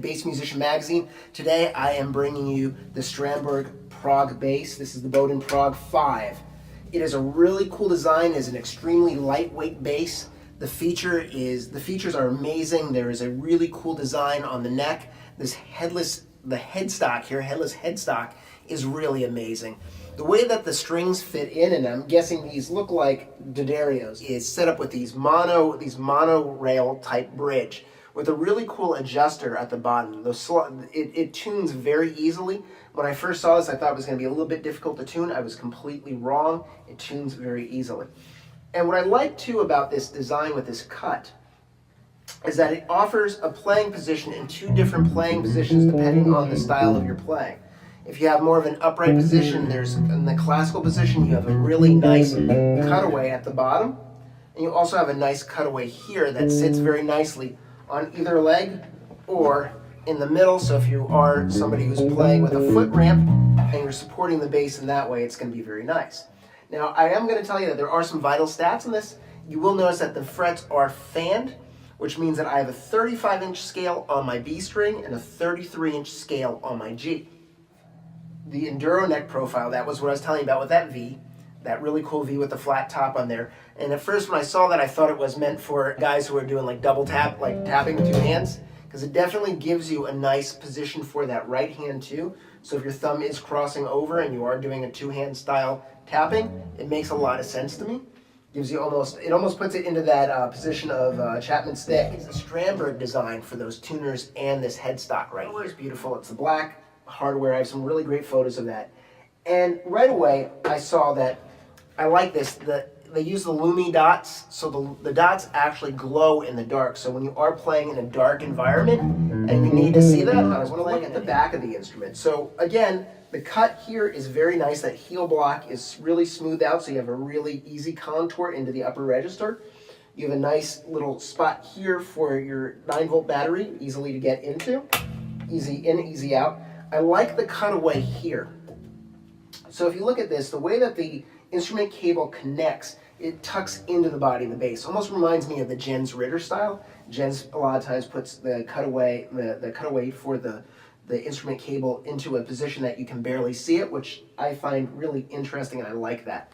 Bass Musician Magazine. Today I am bringing you the Strandberg Prog bass. This is the Boden Prog 5. It is a really cool design. It is an extremely lightweight bass. The features are amazing. There is a really cool design on the neck. The headstock here, headless headstock, is really amazing. The way that the strings fit in, and I'm guessing these look like D'Addarios, is set up with these monorail type bridge with a really cool adjuster at the bottom. It tunes very easily. When I first saw this, I thought it was going to be a little bit difficult to tune. I was completely wrong. It tunes very easily. And what I like too about this design with this cut is that it offers a playing position in two different playing positions depending on the style of your playing. If you have more of an upright position, in the classical position, you have a really nice cutaway at the bottom. And you also have a nice cutaway here that sits very nicely on either leg or in the middle. So if you are somebody who's playing with a foot ramp and you're supporting the bass in that way, it's going to be very nice. Now, I am going to tell you that there are some vital stats in this. You will notice that the frets are fanned, which means that I have a 35-inch scale on my B string and a 33-inch scale on my G. The Enduro neck profile, that was what I was telling you about with that V, that really cool V with the flat top on there. And at first when I saw that, I thought it was meant for guys who are doing like double tap, like tapping with two hands, because it definitely gives you a nice position for that right hand too. So if your thumb is crossing over and you are doing a two-hand style tapping, it makes a lot of sense to me. It almost puts it into that position of Chapman stick. It's a Strandberg design for those tuners and this headstock right here. It's beautiful. It's the black hardware. I have some really great photos of that. And right away, I saw that I like this. They use the Lummi Dots, so the dots actually glow in the dark. So when you are playing in a dark environment and you need to see that, I want to look at the back of the instrument. So again, the cut here is very nice. That heel block is really smoothed out, so you have a really easy contour into the upper register. You have a nice little spot here for your 9-volt battery, easily to get into. Easy in, easy out. I like the cutaway here. So if you look at this, the way that the instrument cable connects, it tucks into the body of the bass. Almost reminds me of the Jens Ritter style. Jens a lot of times puts the cutaway for the instrument cable into a position that you can barely see it, which I find really interesting, and I like that.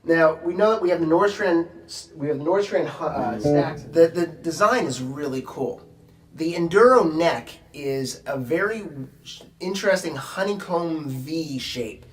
Now, we know that we have the Nordstrand stacks. The design is really cool. The Enduro neck is a very interesting honeycomb V shape.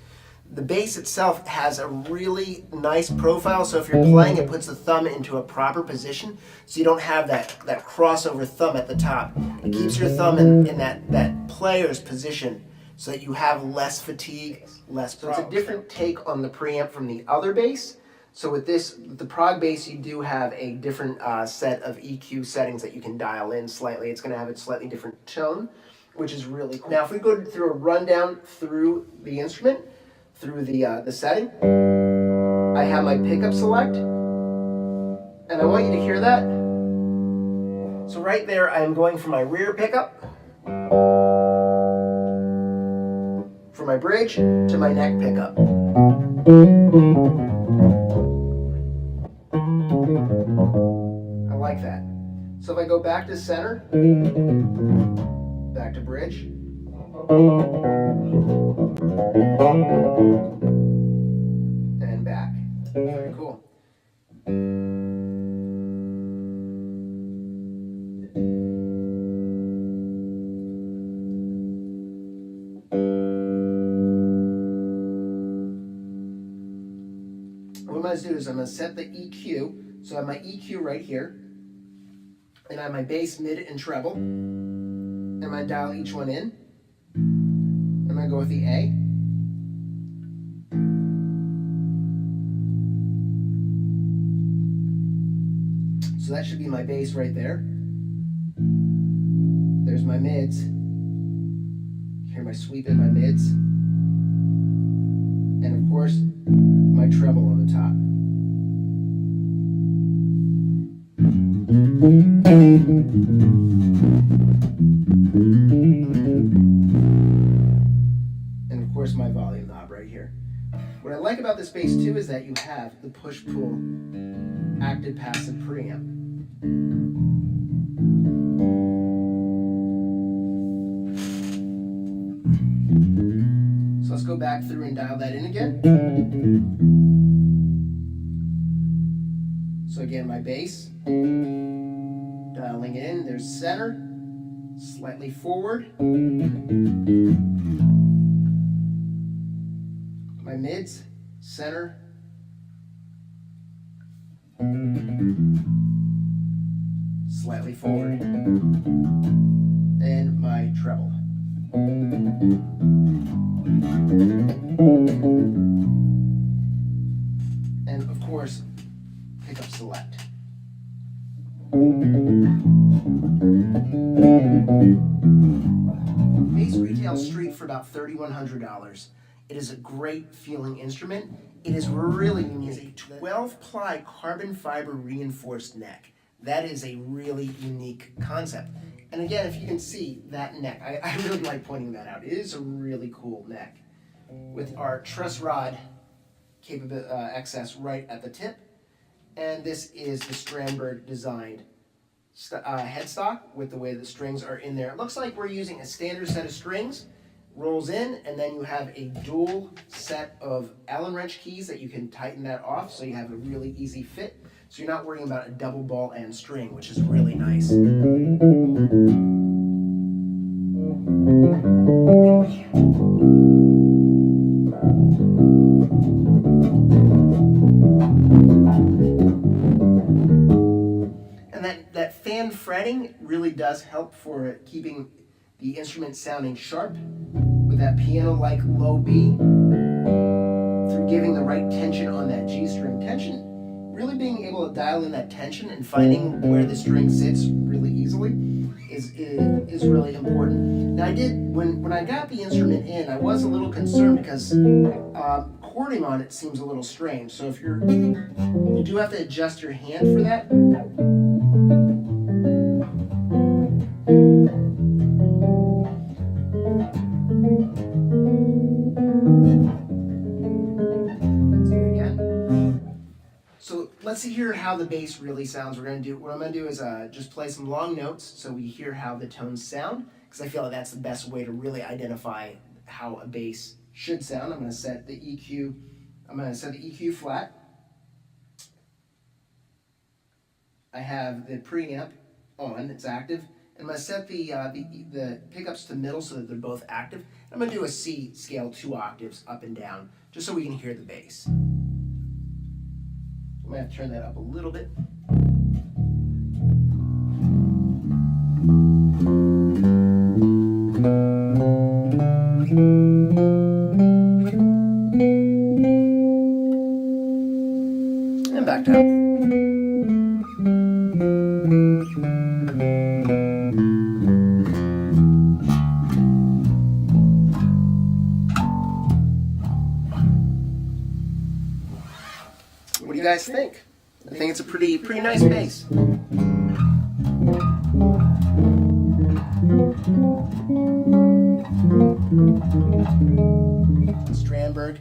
The bass itself has a really nice profile, so if you're playing, it puts the thumb into a proper position, so you don't have that crossover thumb at the top. It keeps your thumb in that player's position so that you have less fatigue, less problems. So it's a different take on the preamp from the other bass. So with the Prog bass, you do have a different set of EQ settings that you can dial in slightly. It's going to have a slightly different tone, which is really cool. Now, if we go through a rundown through the instrument, through the setting, I have my pickup select, and I want you to hear that. So right there, I am going from my rear pickup, from my bridge to my neck pickup. I like that. So if I go back to center, back to bridge, and back. Very cool. What I'm going to do is I'm going to set the EQ. So I have my EQ right here, and I have my bass, mid, and treble. I'm going to dial each one in. I'm going to go with the A. So that should be my bass right there. There's my mids. Hear my sweep in my mids. And of course, my treble on the top. And of course my volume knob right here. What I like about this bass too is that you have the push-pull active passive preamp. go back through and dial that in again. So again, my bass, dialing it in, there's center, slightly forward. My mids, center, slightly forward, and my treble. And of course, pickup select. Bass retails street for about $3,100. It is a great feeling instrument. It is really unique. A 12-ply carbon fiber reinforced neck. That is a really unique concept. And again, if you can see that neck, I really like pointing that out. It is a really cool neck with our truss rod access right at the tip. And this is the Strandberg designed headstock with the way the strings are in there. It looks like we're using a standard set of strings, rolls in, and then you have a dual set of Allen wrench keys that you can tighten that off so you have a really easy fit. So you're not worrying about a double ball and string, which is really nice. And that fan fretting really does help for keeping the instrument sounding sharp with that piano-like low B through giving the right tension on that G string. Tension, really being able to dial in that tension and finding where the string sits really easily is really important. Now when I got the instrument in, I was a little concerned because chording on it seems a little strange. So if you do have to adjust your hand for that. So let's hear how the bass really sounds. What I'm going to do is just play some long notes so we hear how the tones sound, because I feel like that's the best way to really identify how a bass should sound. I'm going to set the EQ. I'm going to set the EQ flat. I have the preamp on; it's active. I'm going to set the pickups to middle so that they're both active. I'm going to do a C scale 2 octaves up and down, just so we can hear the bass. I'm going to have to turn that up a little bit. And back down. What do you guys think? I think it's a pretty nice bass. Strandberg.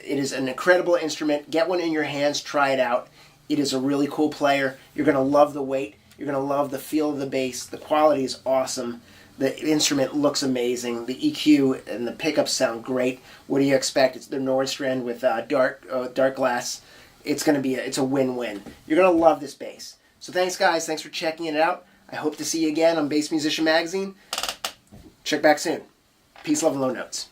It is an incredible instrument. Get one in your hands, try it out. It is a really cool player. You're going to love the weight. You're going to love the feel of the bass. The quality is awesome. The instrument looks amazing. The EQ and the pickups sound great. What do you expect? It's the Nordstrand with dark glass. It's a win-win. You're going to love this bass. So thanks, guys. Thanks for checking it out. I hope to see you again on Bass Musician Magazine. Check back soon. Peace, love, and low notes.